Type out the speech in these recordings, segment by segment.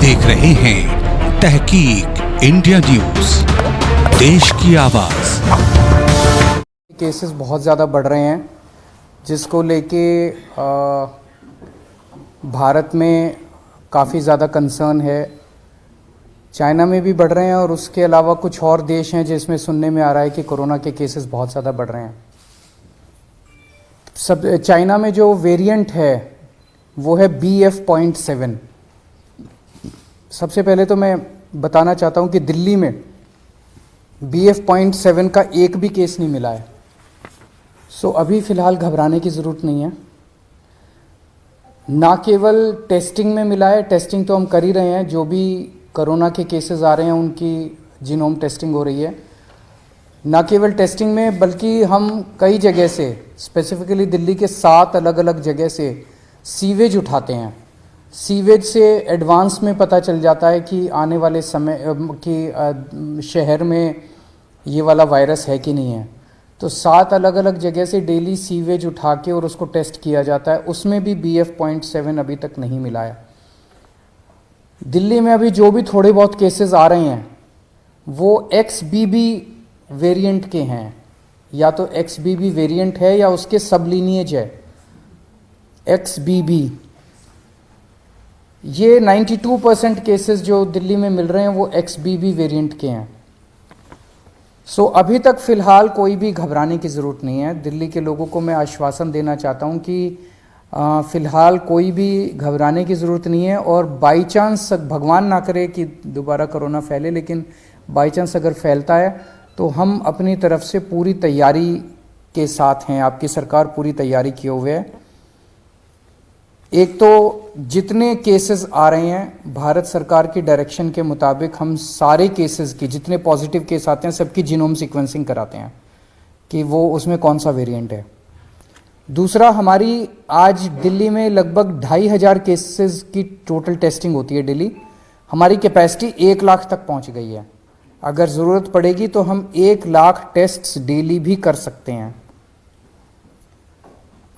देख रहे हैं तहकीक इंडिया न्यूज, देश की आवाज। केसेस बहुत ज़्यादा बढ़ रहे हैं, जिसको लेके भारत में काफ़ी ज़्यादा कंसर्न है। चाइना में भी बढ़ रहे हैं और उसके अलावा कुछ और देश हैं जिसमें सुनने में आ रहा है कि कोरोना के केसेस बहुत ज़्यादा बढ़ रहे हैं। चाइना में जो वेरिएंट है वो है BF.7। सबसे पहले तो मैं बताना चाहता हूं कि दिल्ली में BF.7 का एक भी केस नहीं मिला है। सो अभी फ़िलहाल घबराने की ज़रूरत नहीं है। ना केवल टेस्टिंग में मिला है, टेस्टिंग तो हम कर ही रहे हैं, जो भी कोरोना के केसेस आ रहे हैं उनकी जीनोम टेस्टिंग हो रही है। ना केवल टेस्टिंग में बल्कि हम कई जगह से, स्पेसिफिकली दिल्ली के 7 अलग अलग जगह से सीवेज उठाते हैं। सीवेज से एडवांस में पता चल जाता है कि आने वाले समय कि शहर में ये वाला वायरस है कि नहीं है। तो 7 अलग अलग जगह से डेली सीवेज उठा के और उसको टेस्ट किया जाता है, उसमें भी BF.7 अभी तक नहीं मिला है। दिल्ली में अभी जो भी थोड़े बहुत केसेस आ रहे हैं वो XBB वेरिएंट के हैं, या तो XBB वेरिएंट है या उसके सब लीनिएज है XBB। ये 92% केसेस जो दिल्ली में मिल रहे हैं वो XBB वेरिएंट के हैं। सो अभी तक फ़िलहाल कोई भी घबराने की ज़रूरत नहीं है। दिल्ली के लोगों को मैं आश्वासन देना चाहता हूं कि फ़िलहाल कोई भी घबराने की ज़रूरत नहीं है। और बाई चांस, भगवान ना करे कि दोबारा कोरोना फैले, लेकिन बाई चांस अगर फैलता है तो हम अपनी तरफ से पूरी तैयारी के साथ हैं। आपकी सरकार पूरी तैयारी किए हुए है। एक तो जितने केसेस आ रहे हैं, भारत सरकार की डायरेक्शन के मुताबिक हम सारे केसेस की, जितने पॉजिटिव केस आते हैं सबकी जीनोम सीक्वेंसिंग कराते हैं कि वो उसमें कौन सा वेरिएंट है। दूसरा, हमारी आज दिल्ली में लगभग 2500 केसेस की टोटल टेस्टिंग होती है डेली। हमारी कैपेसिटी 1 लाख तक पहुंच गई है। अगर ज़रूरत पड़ेगी तो हम 1 लाख टेस्ट्स डेली भी कर सकते हैं।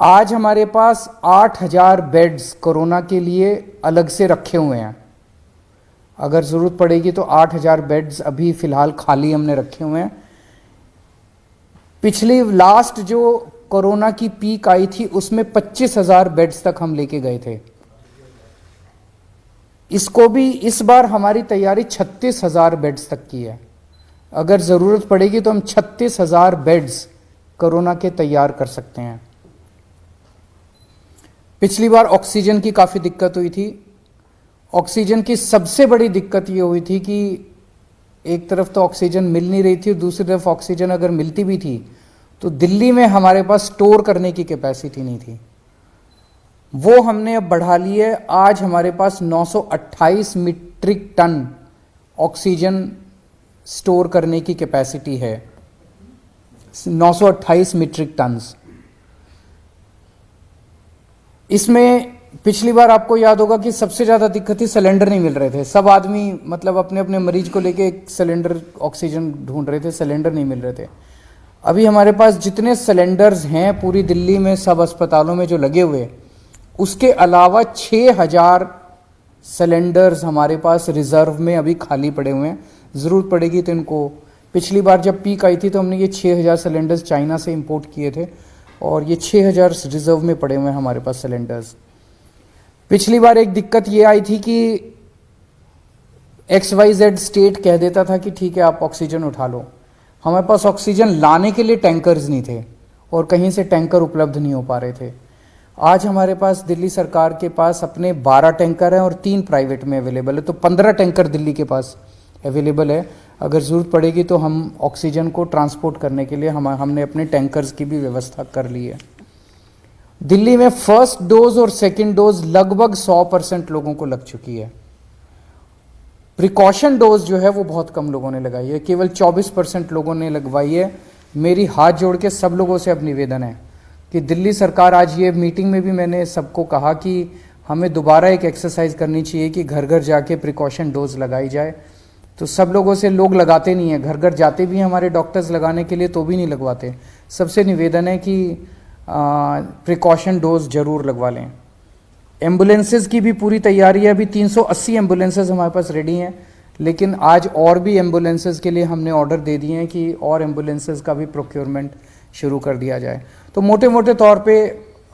आज हमारे पास 8000 बेड्स कोरोना के लिए अलग से रखे हुए हैं। अगर ज़रूरत पड़ेगी तो 8000 बेड्स अभी फ़िलहाल खाली हमने रखे हुए हैं। पिछली लास्ट जो कोरोना की पीक आई थी उसमें 25,000 बेड्स तक हम लेके गए थे। इसको भी इस बार हमारी तैयारी 36,000 बेड्स तक की है। अगर ज़रूरत पड़ेगी तो हम 36,000 बेड्स कोरोना के तैयार कर सकते हैं। पिछली बार ऑक्सीजन की काफ़ी दिक्कत हुई थी। ऑक्सीजन की सबसे बड़ी दिक्कत ये हुई थी कि एक तरफ तो ऑक्सीजन मिल नहीं रही थी और दूसरी तरफ ऑक्सीजन अगर मिलती भी थी तो दिल्ली में हमारे पास स्टोर करने की कैपेसिटी नहीं थी। वो हमने अब बढ़ा ली है। आज हमारे पास 928 मीट्रिक टन ऑक्सीजन स्टोर करने की कैपेसिटी है। 928 मीट्रिक टन्स। इसमें पिछली बार आपको याद होगा कि सबसे ज़्यादा दिक्कत थी, सिलेंडर नहीं मिल रहे थे। सब आदमी मतलब अपने अपने मरीज को लेके एक सिलेंडर ऑक्सीजन ढूंढ रहे थे, सिलेंडर नहीं मिल रहे थे। अभी हमारे पास जितने सिलेंडर्स हैं पूरी दिल्ली में सब अस्पतालों में जो लगे हुए, उसके अलावा 6000 सिलेंडर्स हमारे पास रिजर्व में अभी खाली पड़े हुए हैं। ज़रूरत पड़ेगी तो इनको, पिछली बार जब पीक आई थी तो हमने ये 6000 सिलेंडर्स चाइना से इंपोर्ट किए थे और ये 6000 रिजर्व में पड़े हुए हैं हमारे पास सिलेंडर्स। पिछली बार एक दिक्कत ये आई थी कि XYZ स्टेट कह देता था कि ठीक है आप ऑक्सीजन उठा लो। हमारे पास ऑक्सीजन लाने के लिए टैंकर्स नहीं थे और कहीं से टैंकर उपलब्ध नहीं हो पा रहे थे। आज हमारे पास दिल्ली सरकार के पास अपने 12 टैंकर हैं और 3 प्राइवेट में अवेलेबल है, तो 15 टैंकर दिल्ली के पास अवेलेबल है। अगर ज़रूरत पड़ेगी तो हम ऑक्सीजन को ट्रांसपोर्ट करने के लिए हमने अपने टैंकर्स की भी व्यवस्था कर ली है। दिल्ली में फर्स्ट डोज और सेकंड डोज लगभग 100% लोगों को लग चुकी है। प्रिकॉशन डोज जो है वो बहुत कम लोगों ने लगाई है, केवल 24% लोगों ने लगवाई है। मेरी हाथ जोड़ के सब लोगों से अब निवेदन है कि दिल्ली सरकार, आज ये मीटिंग में भी मैंने सबको कहा कि हमें दोबारा एक एक्सरसाइज करनी चाहिए कि घर घर जाके प्रिकॉशन डोज लगाई जाए। तो सब लोगों से, लोग लगाते नहीं हैं, घर घर जाते भी हैं हमारे डॉक्टर्स लगाने के लिए तो भी नहीं लगवाते। सबसे निवेदन है कि प्रिकॉशन डोज ज़रूर लगवा लें। एम्बुलेंसेज की भी पूरी तैयारी है। अभी 380 एम्बुलेंसेज हमारे पास रेडी हैं, लेकिन आज और भी एम्बुलेंसेज के लिए हमने ऑर्डर दे दिए हैं कि और एम्बुलेंसेज का भी प्रोक्योरमेंट शुरू कर दिया जाए। तो मोटे मोटे तौर पे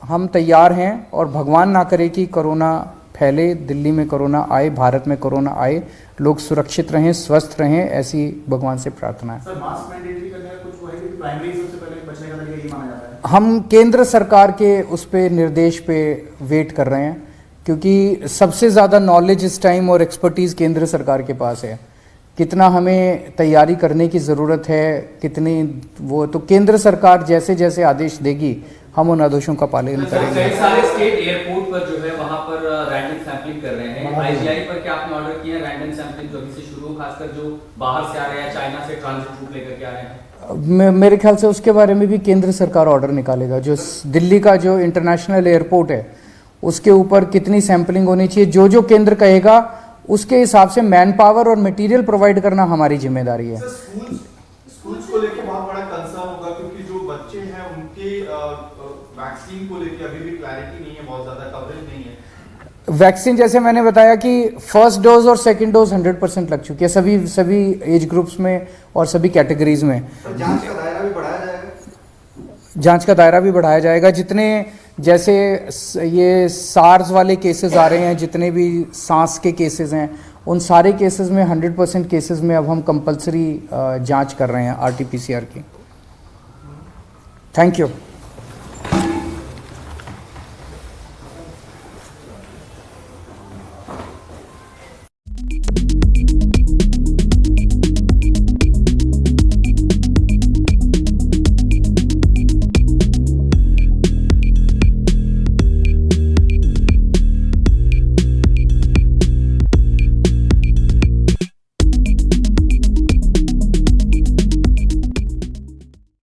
हम तैयार हैं, और भगवान ना करे कि कोरोना फैले, दिल्ली में कोरोना आए, भारत में कोरोना आए, लोग सुरक्षित रहें, स्वस्थ रहें, ऐसी भगवान से प्रार्थना है। सर, मास्क मैंडेटरी करने का कुछ वो है कि प्राइमरी सबसे पहले बचने का तरीका ये माना जाता है? हम केंद्र सरकार के उस पे निर्देश पे वेट कर रहे हैं, क्योंकि सबसे ज़्यादा नॉलेज इस टाइम और एक्सपर्टीज़ केंद्र सरकार के पास है। कितना हमें तैयारी करने की ज़रूरत है, कितनी वो, तो केंद्र सरकार जैसे जैसे आदेश देगी हम उन आदेशों का पालन करेंगे। कई सारे स्टेट एयरपोर्ट पर जो है वहां पर रैंडम सैंपलिंग कर रहे हैं। आईजीआई पर क्या आपने ऑर्डर किया है रैंडम सैंपलिंग जो अभी से शुरू हो, खासकर जो बाहर से आ रहे हैं, चाइना से ट्रांजिट रूट लेकर के आ रहे हैं? मेरे ख्याल से उसके बारे में भी केंद्र सरकार ऑर्डर निकालेगा। जो दिल्ली का जो इंटरनेशनल एयरपोर्ट है उसके ऊपर कितनी सैंपलिंग होनी चाहिए, जो जो केंद्र कहेगा उसके हिसाब से मैन पावर और मटेरियल प्रोवाइड करना हमारी जिम्मेदारी है। स्कूल्स को लेके बहुत बड़ा कंसर्न होगा, क्योंकि जो बच्चे हैं उनके वैक्सीन को लेके अभी भी क्लैरिटी नहीं है, बहुत ज्यादा कवरेज नहीं है। वैक्सीन जैसे मैंने बताया कि फर्स्ट डोज और सेकंड डोज 100% लग चुकी है सभी एज ग्रुप्स में और सभी कैटेगरीज में। जांच का दायरा भी बढ़ाया जाएगा? जांच का दायरा भी बढ़ाया जाएगा। जितने जैसे ये सार्स वाले केसेस आ रहे हैं, जितने भी सांस के केसेस हैं, उन सारे केसेस में 100% केसेस में अब हम कंपलसरी जांच कर रहे हैं RT-PCR की। Thank you.